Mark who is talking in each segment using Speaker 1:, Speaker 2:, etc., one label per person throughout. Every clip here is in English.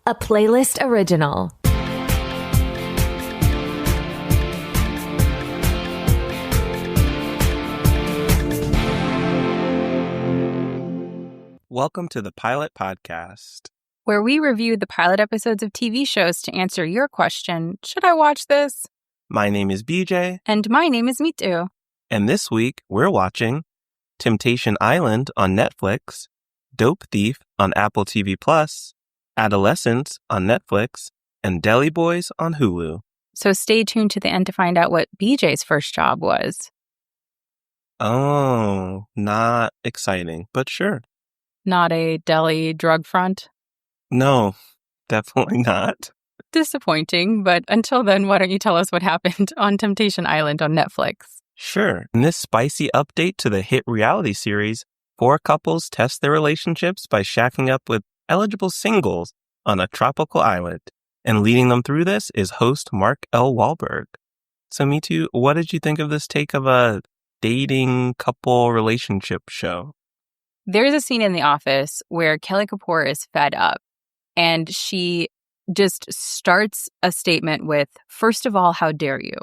Speaker 1: a Playlyst original.
Speaker 2: Welcome to the Pilot Podcast,
Speaker 3: where we review the pilot episodes of TV shows to answer your question, should I watch this?
Speaker 2: My name is BJ.
Speaker 3: And my name is Mitu.
Speaker 2: And this week, we're watching Temptation Island on Netflix, Dope Thief on Apple TV+, Adolescence on Netflix, and Deli Boys on Hulu.
Speaker 3: So stay tuned to the end to find out what BJ's first job was.
Speaker 2: Oh, not exciting, but sure.
Speaker 3: Not a deli drug front?
Speaker 2: No, definitely not.
Speaker 3: Disappointing, but until then, why don't you tell us what happened on Temptation Island on Netflix?
Speaker 2: Sure. In this spicy update to the hit reality series, 4 couples test their relationships by shacking up with eligible singles on a tropical island. And leading them through this is host Mark L. Wahlberg. So, Mitu, what did you think of this take of a dating couple relationship show?
Speaker 3: There's a scene in The Office where Kelly Kapoor is fed up, and she just starts a statement with, "First of all, how dare you?"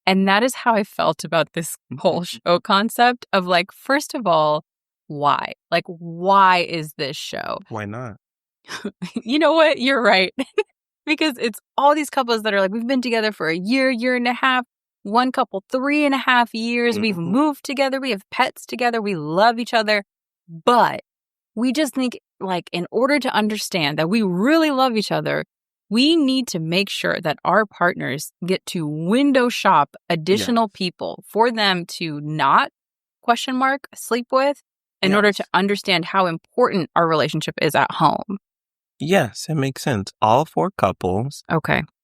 Speaker 3: And that is how I felt about this whole show concept of like, first of all, why? Like, why is this show?
Speaker 2: Why not?
Speaker 3: You know what? You're right. Because it's all these couples that are like, we've been together for a year, year and a half. One couple, 3.5 years. We've moved together. We have pets together. We love each other. But we just think, like, in order to understand that we really love each other, we need to make sure that our partners get to window shop additional people for them to not, sleep with in order to understand how important our relationship is at home.
Speaker 2: Yes, it makes sense. All 4 couples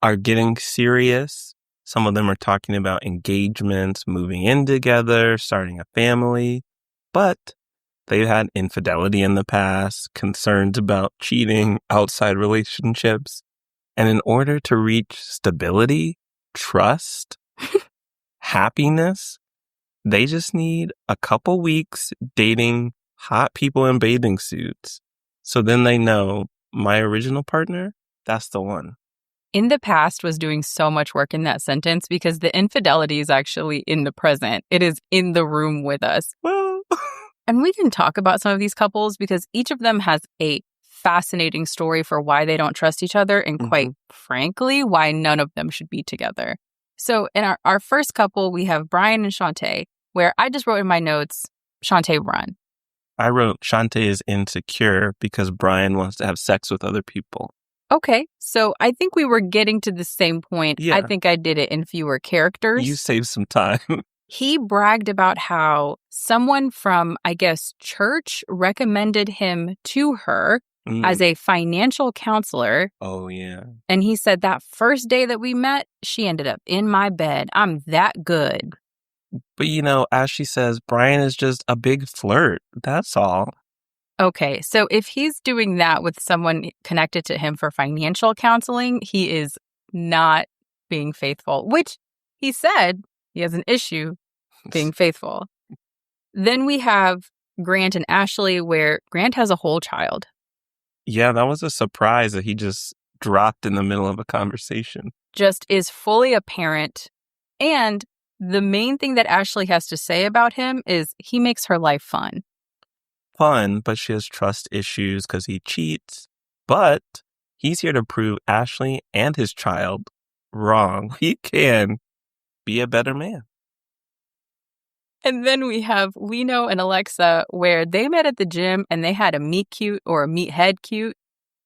Speaker 2: are getting serious. Some of them are talking about engagements, moving in together, starting a family. But they've had infidelity in the past, concerns about cheating, outside relationships. And in order to reach stability, trust, happiness, they just need a couple weeks dating hot people in bathing suits. So then they know my original partner, that's the one.
Speaker 3: In the past was doing so much work in that sentence because the infidelity is actually in the present. It is in the room with us.
Speaker 2: Well,
Speaker 3: and we can talk about some of these couples because each of them has a fascinating story for why they don't trust each other and quite frankly, why none of them should be together. So in our first couple, we have Brian and Shantae, where I just wrote in my notes, Shantae run.
Speaker 2: I wrote Shantae is insecure because Brian wants to have sex with other people.
Speaker 3: Okay, so I think we were getting to the same point. Yeah. I think I did it in fewer characters.
Speaker 2: You saved some time.
Speaker 3: He bragged about how someone from, I guess, church recommended him to her as a financial counselor.
Speaker 2: Oh, yeah.
Speaker 3: And he said that first day that we met, she ended up in my bed. I'm that good.
Speaker 2: But, you know, as she says, Brian is just a big flirt. That's all.
Speaker 3: Okay, so if he's doing that with someone connected to him for financial counseling, he is not being faithful, which he said he has an issue being faithful. Then we have Grant and Ashley, where Grant has a whole child.
Speaker 2: Yeah, that was a surprise that he just dropped in the middle of a conversation.
Speaker 3: Just is fully a parent. And the main thing that Ashley has to say about him is he makes her life fun.
Speaker 2: Fun, but she has trust issues because he cheats. But he's here to prove Ashley and his child wrong. He can be a better man.
Speaker 3: And then we have Lino and Alexa, where they met at the gym and they had a meet cute or a meathead cute,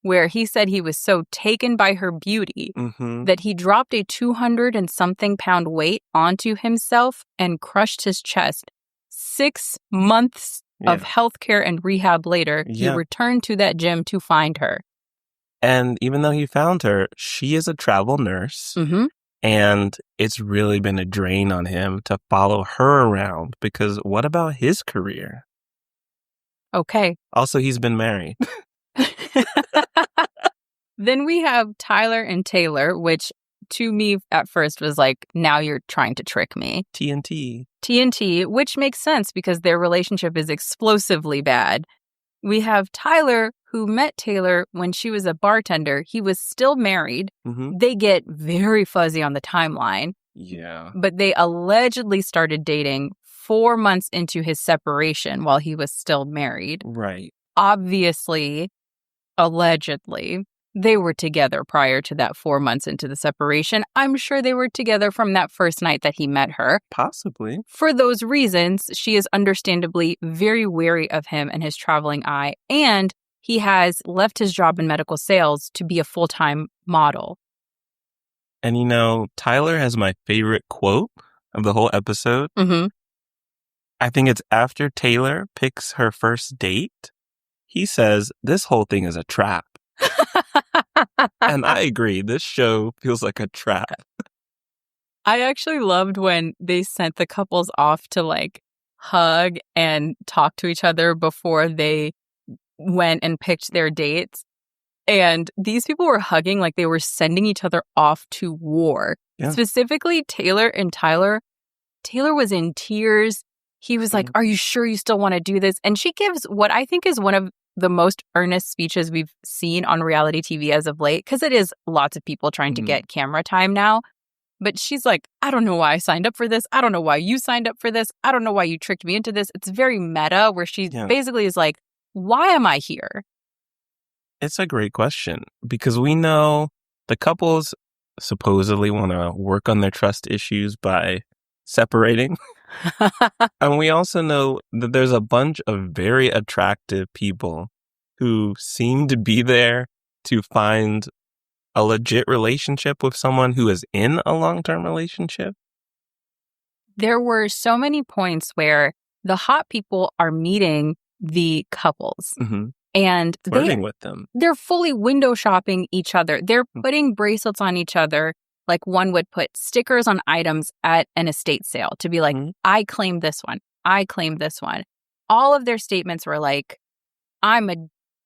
Speaker 3: where he said he was so taken by her beauty that he dropped a 200 and something pound weight onto himself and crushed his chest. 6 months of healthcare and rehab later, he returned to that gym to find her.
Speaker 2: And even though he found her, she is a travel nurse. And it's really been a drain on him to follow her around because what about his career?
Speaker 3: Okay.
Speaker 2: Also, he's been married.
Speaker 3: Then we have Tyler and Taylor, which to me at first was like, now you're trying to trick me. TNT, which makes sense because their relationship is explosively bad. We have Tyler, who met Taylor when she was a bartender. He was still married.
Speaker 2: Mm-hmm.
Speaker 3: They get very fuzzy on the timeline.
Speaker 2: Yeah.
Speaker 3: But they allegedly started dating 4 months into his separation while he was still married.
Speaker 2: Right.
Speaker 3: Obviously, allegedly, they were together prior to that 4 months into the separation. I'm sure they were together from that first night that he met her.
Speaker 2: Possibly.
Speaker 3: For those reasons, she is understandably very wary of him and his traveling eye, and he has left his job in medical sales to be a full-time model.
Speaker 2: And you know, Tyler has my favorite quote of the whole episode.
Speaker 3: Mm-hmm.
Speaker 2: I think it's after Taylor picks her first date. He says, "This whole thing is a trap." And I agree. This show feels like a trap.
Speaker 3: I actually loved when they sent the couples off to like hug and talk to each other before they went and picked their dates. And these people were hugging like they were sending each other off to war.
Speaker 2: Yeah.
Speaker 3: Specifically, Taylor and Tyler. Taylor was in tears. He was like, "Are you sure you still want to do this?" And she gives what I think is one of the most earnest speeches we've seen on reality TV as of late, because it is lots of people trying to get camera time now. But she's like, "I don't know why I signed up for this. I don't know why you signed up for this. I don't know why you tricked me into this." It's very meta, where she basically is like, "Why am I here?"
Speaker 2: It's a great question, because we know the couples supposedly want to work on their trust issues by separating. And we also know that there's a bunch of very attractive people who seem to be there to find a legit relationship with someone who is in a long-term relationship.
Speaker 3: There were so many points where the hot people are meeting the couples.
Speaker 2: Mm-hmm.
Speaker 3: And
Speaker 2: flirting with them.
Speaker 3: They're fully window shopping each other. They're putting bracelets on each other. Like one would put stickers on items at an estate sale to be like, "I claim this one. I claim this one." All of their statements were like, "I'm a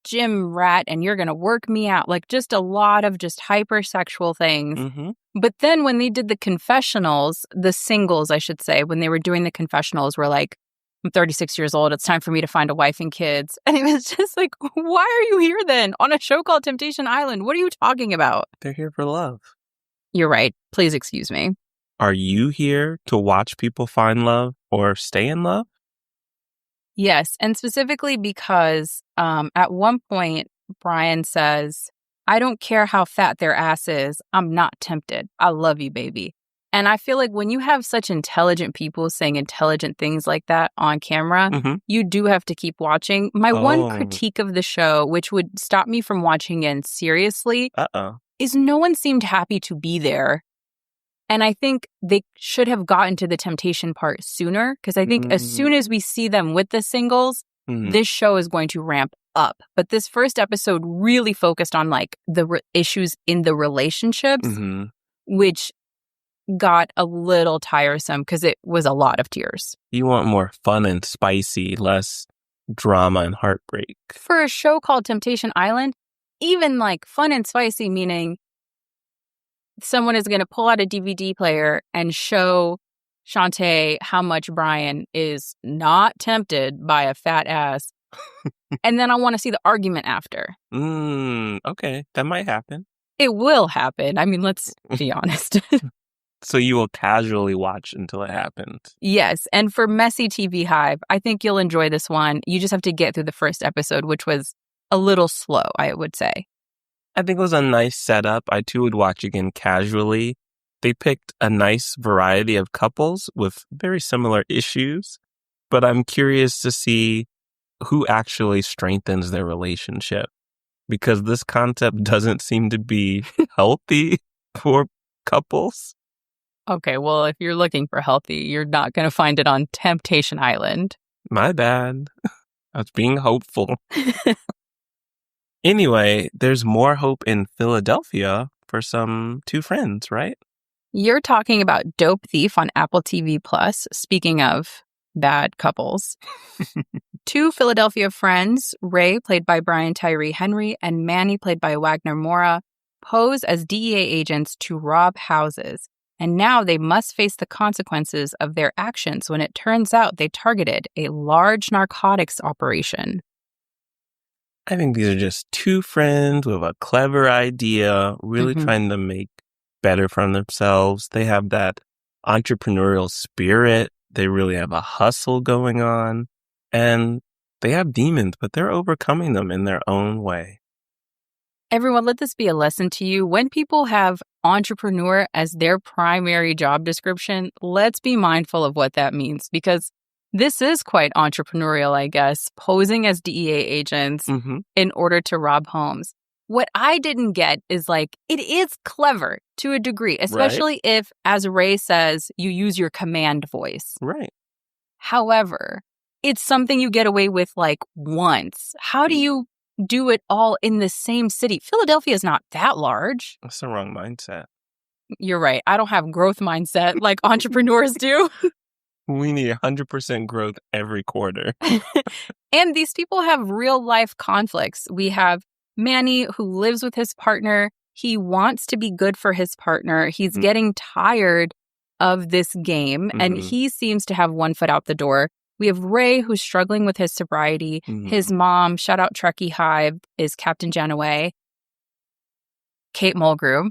Speaker 3: gym rat and you're going to work me out." Like just a lot of just hypersexual things.
Speaker 2: Mm-hmm.
Speaker 3: But then when they did the confessionals, the singles, I should say, when they were doing the confessionals, were like, "I'm 36 years old. It's time for me to find a wife and kids." And it was just like, why are you here then on a show called Temptation Island? What are you talking about?
Speaker 2: They're here for love.
Speaker 3: You're right. Please excuse me.
Speaker 2: Are you here to watch people find love or stay in love?
Speaker 3: Yes. And specifically because at one point, Brian says, "I don't care how fat their ass is. I'm not tempted. I love you, baby." And I feel like when you have such intelligent people saying intelligent things like that on camera, you do have to keep watching. My one critique of the show, which would stop me from watching in seriously, is no one seemed happy to be there. And I think they should have gotten to the temptation part sooner, because I think as soon as we see them with the singles, this show is going to ramp up. But this first episode really focused on like the issues in the relationships, which got a little tiresome because it was a lot of tears.
Speaker 2: You want more fun and spicy, less drama and heartbreak.
Speaker 3: For a show called Temptation Island, even like fun and spicy, meaning someone is going to pull out a DVD player and show Shantae how much Brian is not tempted by a fat ass. And then I want to see the argument after.
Speaker 2: Okay, that might happen.
Speaker 3: It will happen. I mean, let's be honest.
Speaker 2: So you will casually watch until it happens.
Speaker 3: Yes. And for Messy TV Hive, I think you'll enjoy this one. You just have to get through the first episode, which was a little slow, I would say.
Speaker 2: I think it was a nice setup. I too would watch again casually. They picked a nice variety of couples with very similar issues, but I'm curious to see who actually strengthens their relationship, because this concept doesn't seem to be healthy for couples.
Speaker 3: Okay, well, if you're looking for healthy, you're not going to find it on Temptation Island.
Speaker 2: My bad. I was being hopeful. Anyway, there's more hope in Philadelphia for some two friends, right?
Speaker 3: You're talking about Dope Thief on Apple TV+. Speaking of bad couples. Two Philadelphia friends, Ray, played by Brian Tyree Henry, and Manny, played by Wagner Moura, pose as DEA agents to rob houses. And now they must face the consequences of their actions when it turns out they targeted a large narcotics operation.
Speaker 2: I think these are just two friends with a clever idea, really trying to make better for themselves. They have that entrepreneurial spirit. They really have a hustle going on. And they have demons, but they're overcoming them in their own way.
Speaker 3: Everyone, let this be a lesson to you. When people have entrepreneur as their primary job description, let's be mindful of what that means, because this is quite entrepreneurial, I guess, posing as DEA agents in order to rob homes. What I didn't get is like, it is clever to a degree, especially if, as Ray says, you use your command voice.
Speaker 2: Right.
Speaker 3: However, it's something you get away with like once. How do you do it all in the same city? Philadelphia is not that large.
Speaker 2: That's the wrong mindset.
Speaker 3: You're right. I don't have growth mindset like entrepreneurs do.
Speaker 2: We need 100% growth every quarter.
Speaker 3: And these people have real life conflicts. We have Manny, who lives with his partner. He wants to be good for his partner. He's getting tired of this game, and he seems to have one foot out the door. We have Ray, who's struggling with his sobriety. His mom, shout out Trekkie Hive, is Captain Janaway. Kate Mulgrew.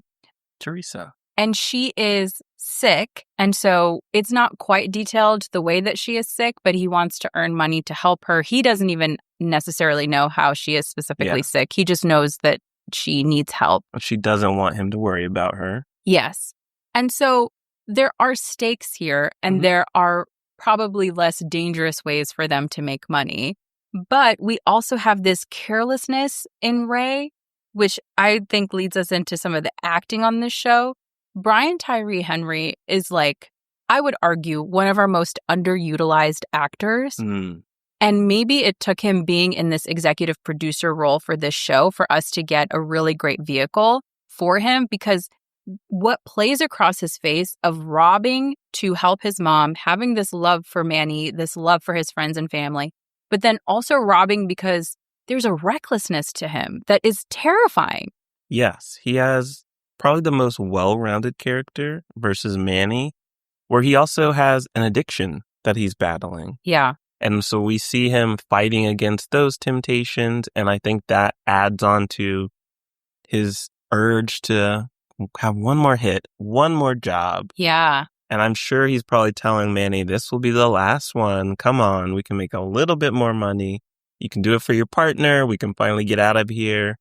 Speaker 2: Teresa.
Speaker 3: And she is sick. And so it's not quite detailed the way that she is sick, but he wants to earn money to help her. He doesn't even necessarily know how she is specifically sick. He just knows that she needs help.
Speaker 2: She doesn't want him to worry about her.
Speaker 3: Yes. And so there are stakes here, and there are probably less dangerous ways for them to make money. But we also have this carelessness in Ray, which I think leads us into some of the acting on this show. Brian Tyree Henry is like, I would argue, one of our most underutilized actors. And maybe it took him being in this executive producer role for this show for us to get a really great vehicle for him, because what plays across his face of robbing to help his mom, having this love for Manny, this love for his friends and family, but then also robbing because there's a recklessness to him that is terrifying.
Speaker 2: Yes, he has probably the most well-rounded character versus Manny, where he also has an addiction that he's battling.
Speaker 3: Yeah.
Speaker 2: And so we see him fighting against those temptations, and I think that adds on to his urge to have one more hit, one more job.
Speaker 3: Yeah.
Speaker 2: And I'm sure he's probably telling Manny, this will be the last one. Come on, we can make a little bit more money. You can do it for your partner. We can finally get out of here.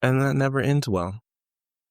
Speaker 2: And that never ends well.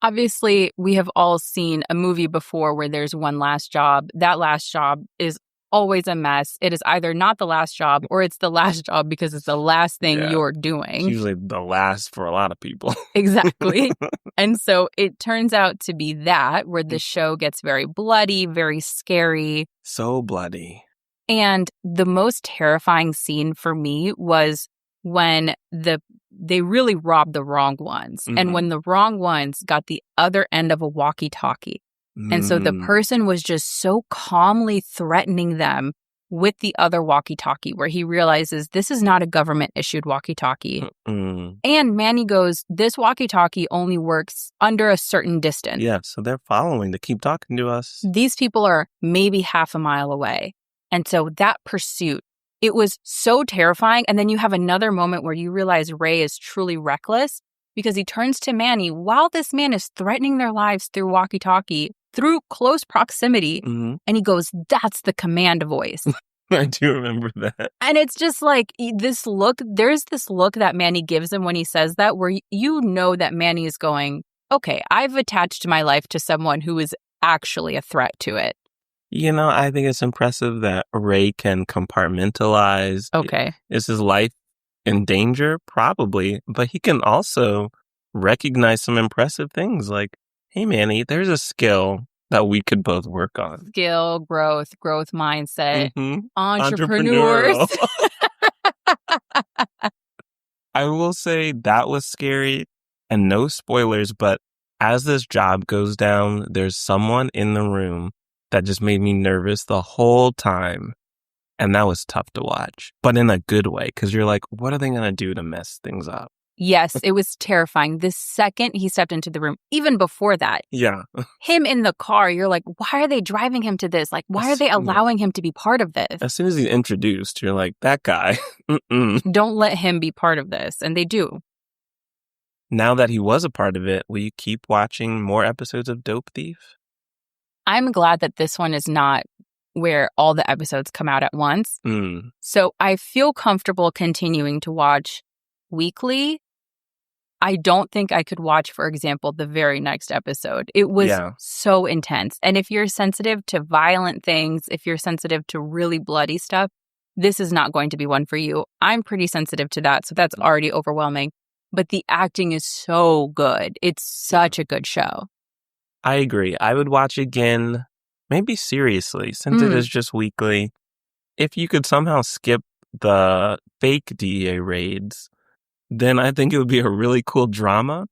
Speaker 3: Obviously, we have all seen a movie before where there's one last job. That last job is always a mess. It is either not the last job or it's the last job because it's the last thing you're doing.
Speaker 2: It's usually the last for a lot of people.
Speaker 3: Exactly. And so it turns out to be that where the show gets very bloody, very scary.
Speaker 2: So bloody.
Speaker 3: And the most terrifying scene for me was when they really robbed the wrong ones. And when the wrong ones got the other end of a walkie-talkie. And so the person was just so calmly threatening them with the other walkie-talkie, where he realizes this is not a government-issued walkie-talkie. And Manny goes, this walkie-talkie only works under a certain distance.
Speaker 2: Yeah, so they're following to keep talking to us.
Speaker 3: These people are maybe half a mile away. And so that pursuit, it was so terrifying. And then you have another moment where you realize Ray is truly reckless because he turns to Manny while this man is threatening their lives through walkie-talkie, through close proximity. And he goes, that's the command voice.
Speaker 2: I do remember that.
Speaker 3: And it's just like this look, there's this look that Manny gives him when he says that, where you know that Manny is going, okay, I've attached my life to someone who is actually a threat to it.
Speaker 2: You know, I think it's impressive that Ray can compartmentalize.
Speaker 3: Okay.
Speaker 2: Is his life in danger? Probably. But he can also recognize some impressive things like, hey, Manny, there's a skill that we could both work on.
Speaker 3: Skill, growth mindset, entrepreneurs.
Speaker 2: I will say that was scary, and no spoilers, but as this job goes down, there's someone in the room that just made me nervous the whole time. And that was tough to watch, but in a good way, because you're like, what are they going to do to mess things up?
Speaker 3: Yes, it was terrifying. The second he stepped into the room, even before that.
Speaker 2: Yeah.
Speaker 3: Him in the car, you're like, why are they driving him to this? Like, why are they allowing him to be part of this?
Speaker 2: As soon as he's introduced, you're like, that guy.
Speaker 3: Don't let him be part of this. And they do.
Speaker 2: Now that he was a part of it, will you keep watching more episodes of Dope Thief?
Speaker 3: I'm glad that this one is not where all the episodes come out at once. So I feel comfortable continuing to watch weekly. I don't think I could watch, for example, the very next episode. It was so intense. And if you're sensitive to violent things, if you're sensitive to really bloody stuff, this is not going to be one for you. I'm pretty sensitive to that, so that's already overwhelming. But the acting is so good. It's such a good show.
Speaker 2: I agree. I would watch again, maybe seriously, since it is just weekly. If you could somehow skip the fake DEA raids, then I think it would be a really cool drama.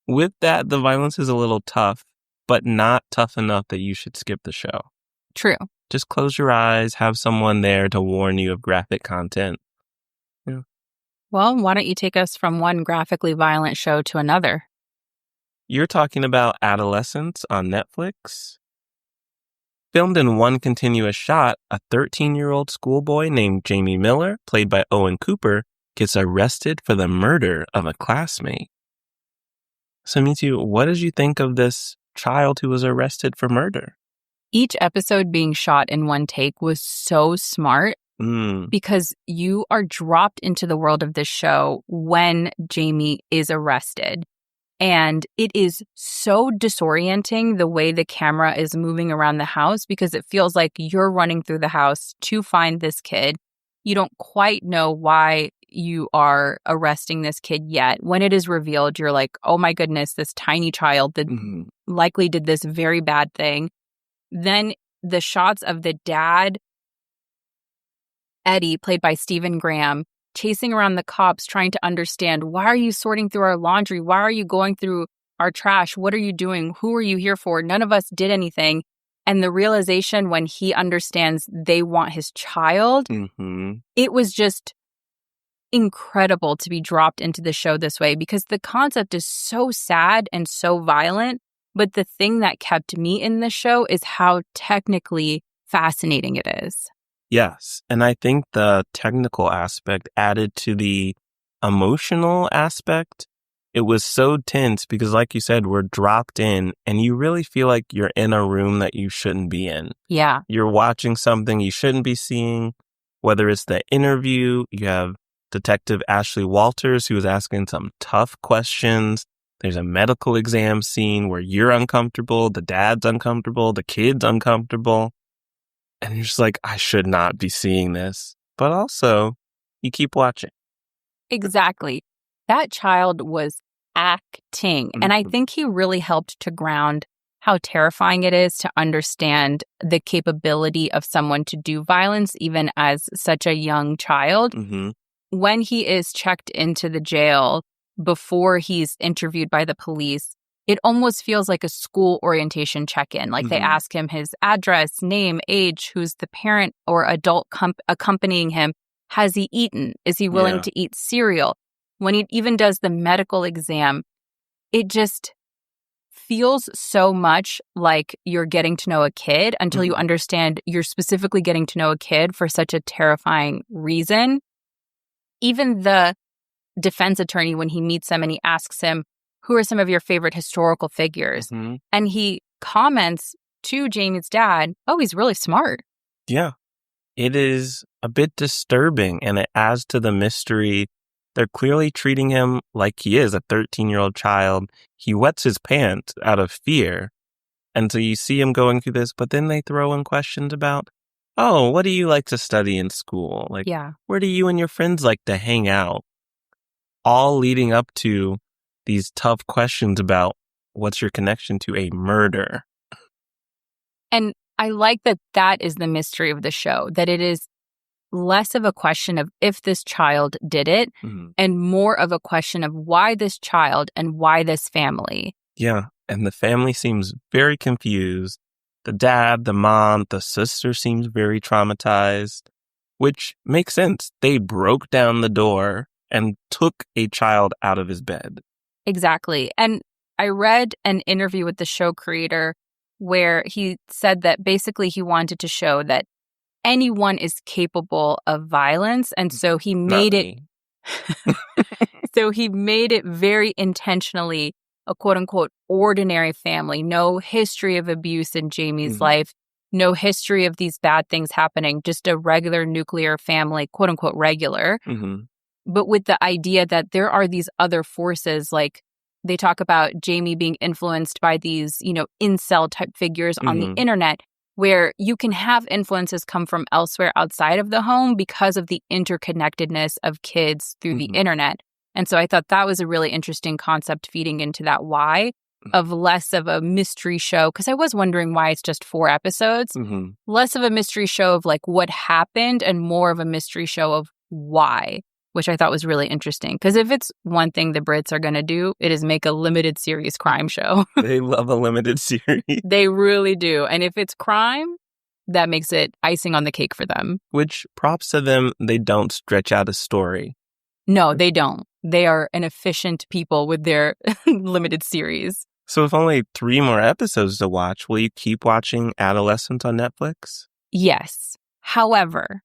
Speaker 2: With that, the violence is a little tough, but not tough enough that you should skip the show.
Speaker 3: True.
Speaker 2: Just close your eyes, have someone there to warn you of graphic content. Yeah.
Speaker 3: Well, why don't you take us from one graphically violent show to another?
Speaker 2: You're talking about Adolescence on Netflix? Filmed in one continuous shot, a 13-year-old schoolboy named Jamie Miller, played by Owen Cooper, gets arrested for the murder of a classmate. So, Mitu, what did you think of this child who was arrested for murder?
Speaker 3: Each episode being shot in one take was so smart because you are dropped into the world of this show when Jamie is arrested. And it is so disorienting the way the camera is moving around the house because it feels like you're running through the house to find this kid. You don't quite know why you are arresting this kid yet. When it is revealed, you're like, oh my goodness, this tiny child that likely did this very bad thing. Then the shots of the dad, Eddie, played by Stephen Graham, chasing around the cops, trying to understand, why are you sorting through our laundry? Why are you going through our trash? What are you doing? Who are you here for? None of us did anything. And the realization when he understands they want his child, it was just incredible to be dropped into the show this way because the concept is so sad and so violent. But the thing that kept me in the show is how technically fascinating it is.
Speaker 2: Yes. And I think the technical aspect added to the emotional aspect. It was so tense because, like you said, we're dropped in and you really feel like you're in a room that you shouldn't be in.
Speaker 3: Yeah.
Speaker 2: You're watching something you shouldn't be seeing, whether it's the interview. You have Detective Ashley Walters, who is asking some tough questions. There's a medical exam scene where you're uncomfortable, the dad's uncomfortable, the kid's uncomfortable. And you're just like, I should not be seeing this. But also, you keep watching.
Speaker 3: Exactly. That child was acting. And I think he really helped to ground how terrifying it is to understand the capability of someone to do violence, even as such a young child. When he is checked into the jail before he's interviewed by the police, it almost feels like a school orientation check-in. Like they ask him his address, name, age, who's the parent or adult accompanying him. Has he eaten? Is he willing to eat cereal? When he even does the medical exam, it just feels so much like you're getting to know a kid until you understand you're specifically getting to know a kid for such a terrifying reason. Even the defense attorney, when he meets him and he asks him, who are some of your favorite historical figures? And he comments to Jamie's dad, oh, he's really smart.
Speaker 2: Yeah. It is a bit disturbing and it adds to the mystery. They're clearly treating him like he is a 13-year-old child. He wets his pants out of fear. And so you see him going through this, but then they throw in questions about, oh, what do you like to study in school? Like, where do you and your friends like to hang out? All leading up to these tough questions about what's your connection to a murder.
Speaker 3: And I like that that is the mystery of the show, that it is less of a question of if this child did it and more of a question of why this child and why this family.
Speaker 2: Yeah. And the family seems very confused. The dad, the mom, the sister seems very traumatized, which makes sense. They broke down the door and took a child out of his bed.
Speaker 3: Exactly. And I read an interview with the show creator where he said that basically he wanted to show that anyone is capable of violence. And so he made it so he made it very intentionally a quote unquote ordinary family. No history of abuse in Jamie's life, no history of these bad things happening, just a regular nuclear family, quote unquote regular. But with the idea that there are these other forces, like they talk about Jamie being influenced by these, incel type figures on the internet, where you can have influences come from elsewhere outside of the home because of the interconnectedness of kids through the internet. And so I thought that was a really interesting concept feeding into that why of less of a mystery show, because I was wondering why it's just 4 episodes, less of a mystery show of like what happened and more of a mystery show of why, which I thought was really interesting. Because if it's one thing the Brits are going to do, it is make a limited series crime show.
Speaker 2: They love a limited series.
Speaker 3: They really do. And if it's crime, that makes it icing on the cake for them.
Speaker 2: Which, props to them, they don't stretch out a story.
Speaker 3: No, they don't. They are an efficient people with their limited series.
Speaker 2: So with only 3 more episodes to watch, will you keep watching Adolescence on Netflix?
Speaker 3: Yes. However,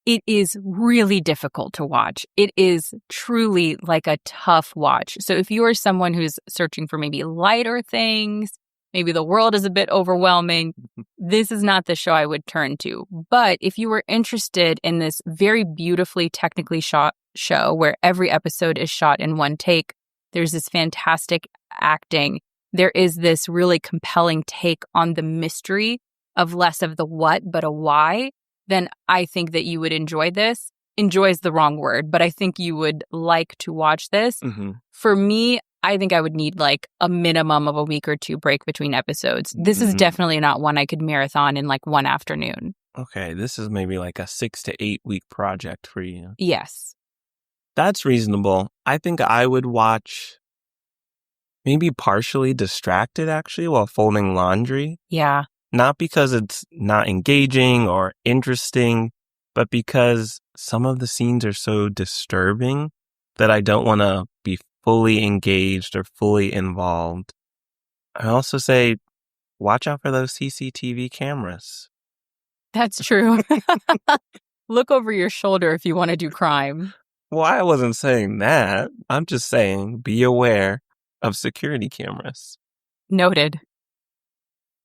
Speaker 3: it is really difficult to watch. It is truly like a tough watch. So if you are someone who's searching for maybe lighter things, maybe the world is a bit overwhelming, this is not the show I would turn to. But if you were interested in this very beautifully technically shot show where every episode is shot in one take, there's this fantastic acting, there is this really compelling take on the mystery of less of the what, but a why, then I think that you would enjoy this. Enjoy is the wrong word, but I think you would like to watch this. For me, I think I would need like a minimum of a week or 2 break between episodes. This is definitely not one I could marathon in like one afternoon.
Speaker 2: Okay, this is maybe like a 6 to 8 week project for you.
Speaker 3: Yes.
Speaker 2: That's reasonable. I think I would watch maybe partially distracted actually while folding laundry.
Speaker 3: Yeah.
Speaker 2: Not because it's not engaging or interesting, but because some of the scenes are so disturbing that I don't want to be fully engaged or fully involved. I also say, watch out for those CCTV cameras.
Speaker 3: That's true. Look over your shoulder if you want to do crime.
Speaker 2: Well, I wasn't saying that. I'm just saying be aware of security cameras.
Speaker 3: Noted.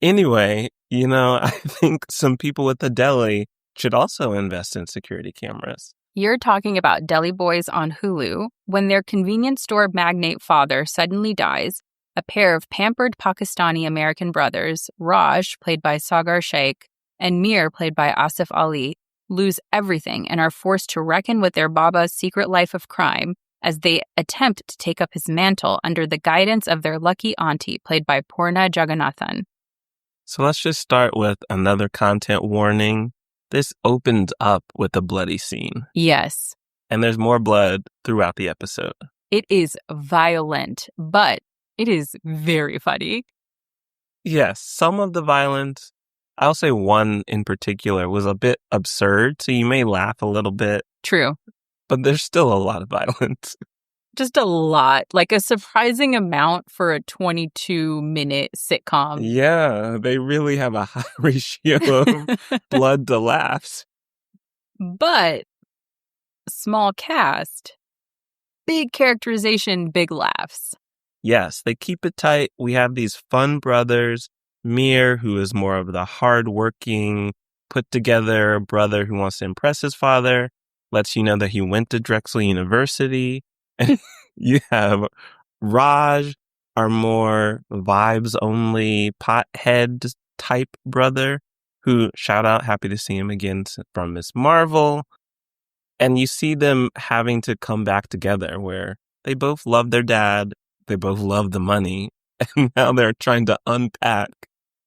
Speaker 2: Anyway, I think some people at the Deli should also invest in security cameras.
Speaker 3: You're talking about Deli Boys on Hulu. When their convenience store magnate father suddenly dies, a pair of pampered Pakistani-American brothers, Raj, played by Sagar Shaikh, and Mir, played by Asif Ali, lose everything and are forced to reckon with their Baba's secret life of crime as they attempt to take up his mantle under the guidance of their lucky auntie, played by Purna Jagannathan.
Speaker 2: So let's just start with another content warning. This opens up with a bloody scene.
Speaker 3: Yes.
Speaker 2: And there's more blood throughout the episode.
Speaker 3: It is violent, but it is very funny.
Speaker 2: Yes, some of the violence, I'll say one in particular, was a bit absurd, so you may laugh a little bit.
Speaker 3: True.
Speaker 2: But there's still a lot of violence.
Speaker 3: Just a lot, like a surprising amount for a 22-minute sitcom.
Speaker 2: Yeah, they really have a high ratio of blood to laughs.
Speaker 3: But small cast, big characterization, big laughs.
Speaker 2: Yes, they keep it tight. We have these fun brothers. Mir, who is more of the hardworking, put-together brother who wants to impress his father, lets you know that he went to Drexel University. And you have Raj, our more vibes-only pothead type brother, who, shout out, happy to see him again from Miss Marvel. And you see them having to come back together where they both love their dad, they both love the money, and now they're trying to unpack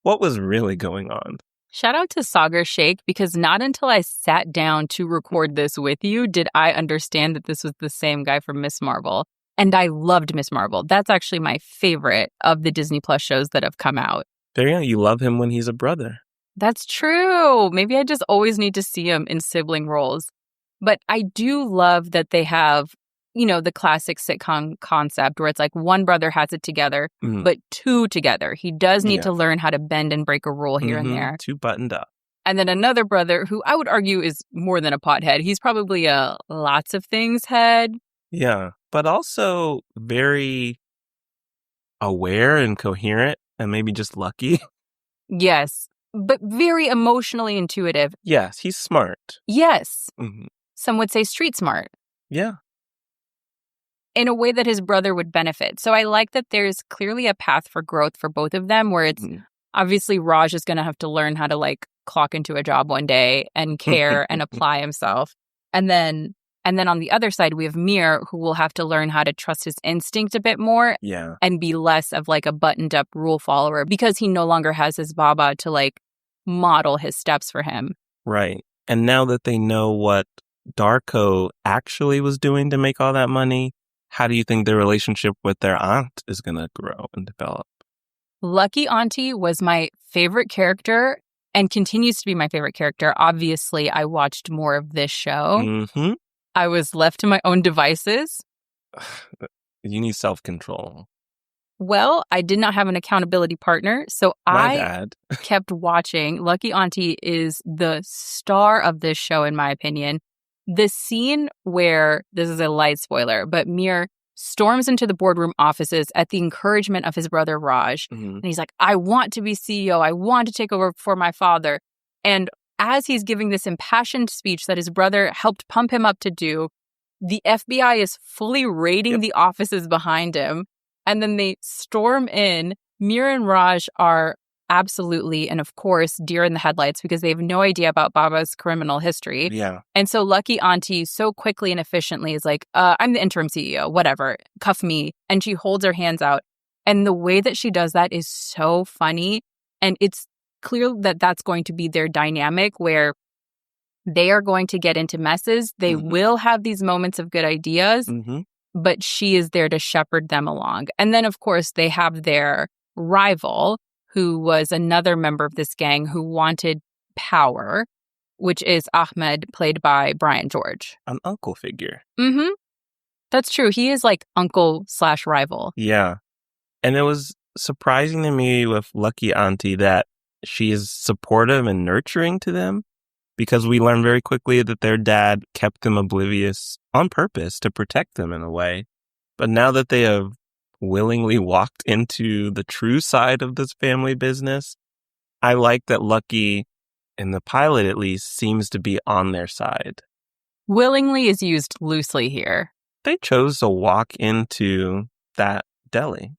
Speaker 2: what was really going on.
Speaker 3: Shout out to Sagar Shaikh, because not until I sat down to record this with you did I understand that this was the same guy from Miss Marvel. And I loved Miss Marvel. That's actually my favorite of the Disney Plus shows that have come out.
Speaker 2: There you go. You love him when he's a brother.
Speaker 3: That's true. Maybe I just always need to see him in sibling roles. But I do love that they have the classic sitcom concept where it's like one brother has it together, but two together. He does need to learn how to bend and break a rule here and there.
Speaker 2: Two buttoned up.
Speaker 3: And then another brother who I would argue is more than a pothead. He's probably a lots of things head.
Speaker 2: Yeah, but also very aware and coherent and maybe just lucky.
Speaker 3: Yes, but very emotionally intuitive.
Speaker 2: Yes, he's smart.
Speaker 3: Yes. Some would say street smart.
Speaker 2: Yeah.
Speaker 3: In a way that his brother would benefit. So I like that there's clearly a path for growth for both of them, where it's obviously Raj is going to have to learn how to like clock into a job one day and care and apply himself. And then on the other side, we have Mir, who will have to learn how to trust his instinct a bit more and be less of like a buttoned up rule follower because he no longer has his Baba to like model his steps for him.
Speaker 2: Right. And now that they know what Darko actually was doing to make all that money, how do you think their relationship with their aunt is going to grow and develop?
Speaker 3: Lucky Auntie was my favorite character and continues to be my favorite character. Obviously, I watched more of this show. I was left to my own devices.
Speaker 2: You need self-control.
Speaker 3: Well, I did not have an accountability partner, so I kept watching. Lucky Auntie is the star of this show, in my opinion. The scene where, this is a light spoiler, but Mir storms into the boardroom offices at the encouragement of his brother Raj. And he's like, I want to be CEO. I want to take over for my father. And as he's giving this impassioned speech that his brother helped pump him up to do, the FBI is fully raiding the offices behind him. And then they storm in. Mir and Raj are absolutely, and of course, deer in the headlights because they have no idea about Baba's criminal history.
Speaker 2: Yeah.
Speaker 3: And so Lucky Auntie so quickly and efficiently is like, I'm the interim CEO, whatever, cuff me. And she holds her hands out. And the way that she does that is so funny. And it's clear that that's going to be their dynamic where they are going to get into messes. They will have these moments of good ideas, but she is there to shepherd them along. And then, of course, they have their rival, who was another member of this gang who wanted power, which is Ahmed, played by Brian George.
Speaker 2: An uncle figure.
Speaker 3: That's true. He is like uncle/rival.
Speaker 2: Yeah. And it was surprising to me with Lucky Auntie that she is supportive and nurturing to them, because we learned very quickly that their dad kept them oblivious on purpose to protect them in a way. But now that they have willingly walked into the true side of this family business, I like that Lucky, in the pilot at least, seems to be on their side.
Speaker 3: Willingly is used loosely here.
Speaker 2: They chose to walk into that deli.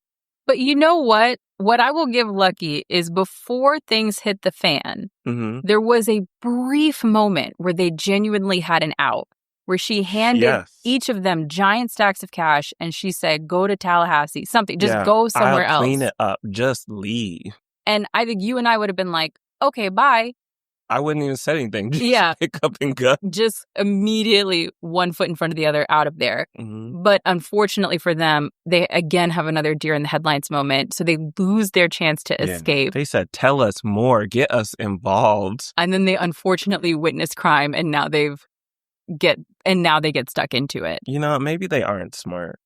Speaker 3: But you know what? What I will give Lucky is before things hit the fan, there was a brief moment where they genuinely had an out, where she handed each of them giant stacks of cash and she said, go to Tallahassee, something, just go somewhere else.
Speaker 2: Clean it up, just leave.
Speaker 3: And I think you and I would have been like, okay, bye.
Speaker 2: I wouldn't even say anything. Just pick up and go.
Speaker 3: Just immediately one foot in front of the other out of there. But unfortunately for them, they again have another deer in the headlights moment. So they lose their chance to escape.
Speaker 2: They said, tell us more, get us involved.
Speaker 3: And then they unfortunately witness crime and now they get stuck into it.
Speaker 2: You know, maybe they aren't smart.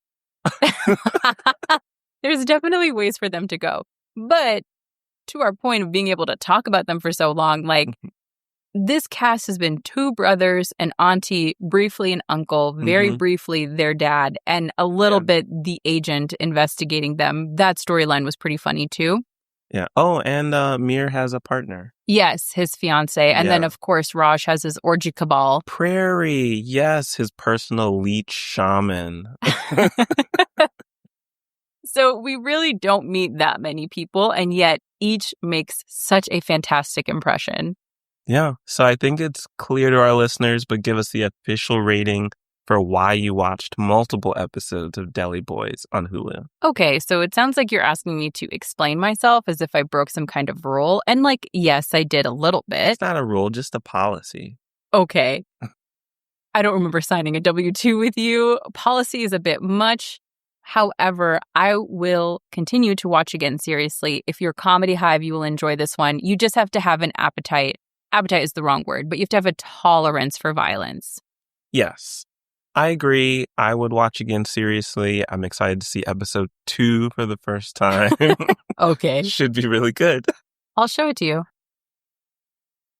Speaker 3: There's definitely ways for them to go. But to our point of being able to talk about them for so long, like this cast has been two brothers, an auntie, briefly an uncle, very briefly their dad, and a little bit the agent investigating them. That storyline was pretty funny too.
Speaker 2: Yeah. Oh, and Mir has a partner.
Speaker 3: Yes, his fiance. And then, of course, Raj has his orgy cabal.
Speaker 2: Prairie. Yes, his personal leech shaman.
Speaker 3: So we really don't meet that many people, and yet each makes such a fantastic impression.
Speaker 2: Yeah. So I think it's clear to our listeners, but give us the official rating for why you watched multiple episodes of Deli Boys on Hulu.
Speaker 3: Okay, so it sounds like you're asking me to explain myself as if I broke some kind of rule. And like, yes, I did a little bit.
Speaker 2: It's not a rule, just a policy.
Speaker 3: Okay. I don't remember signing a W-2 with you. Policy is a bit much. However, I will continue to watch again seriously. If you're Comedy Hive, you will enjoy this one. You just have to have an appetite. Appetite is the wrong word, but you have to have a tolerance for violence.
Speaker 2: Yes. I agree. I would watch again seriously. I'm excited to see episode 2 for the first time.
Speaker 3: Okay.
Speaker 2: Should be really good.
Speaker 3: I'll show it to you.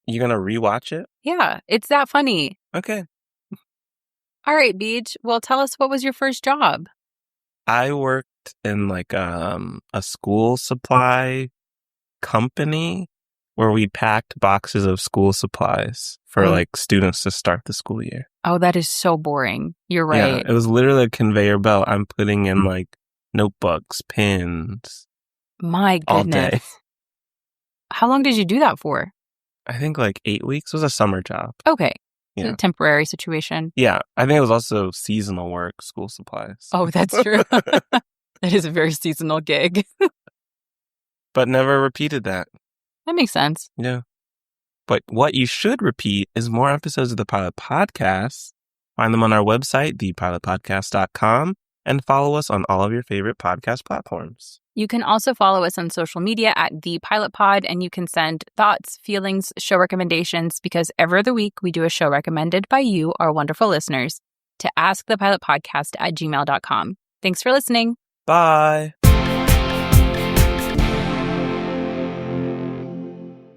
Speaker 2: You gonna rewatch it?
Speaker 3: Yeah, it's that funny.
Speaker 2: Okay.
Speaker 3: All right, Beach. Well, tell us, what was your first job?
Speaker 2: I worked in like a school supply company where we packed boxes of school supplies for like students to start the school year.
Speaker 3: Oh, that is so boring. You're right.
Speaker 2: Yeah, it was literally a conveyor belt. I'm putting in like notebooks, pens.
Speaker 3: My goodness.
Speaker 2: All day.
Speaker 3: How long did you do that for?
Speaker 2: I think like 8 weeks. It was a summer job.
Speaker 3: Okay.
Speaker 2: Yeah.
Speaker 3: A temporary situation.
Speaker 2: Yeah. I think it was also seasonal work, school supplies.
Speaker 3: Oh, that's true. That is a very seasonal gig.
Speaker 2: But never repeated that.
Speaker 3: That makes sense.
Speaker 2: Yeah. But what you should repeat is more episodes of the Pilot Podcast. Find them on our website, thepilotpodcast.com, and follow us on all of your favorite podcast platforms.
Speaker 3: You can also follow us on social media at The Pilot Pod, and you can send thoughts, feelings, show recommendations, because every other week we do a show recommended by you, our wonderful listeners, to askthepilotpodcast@gmail.com. Thanks for listening.
Speaker 2: Bye.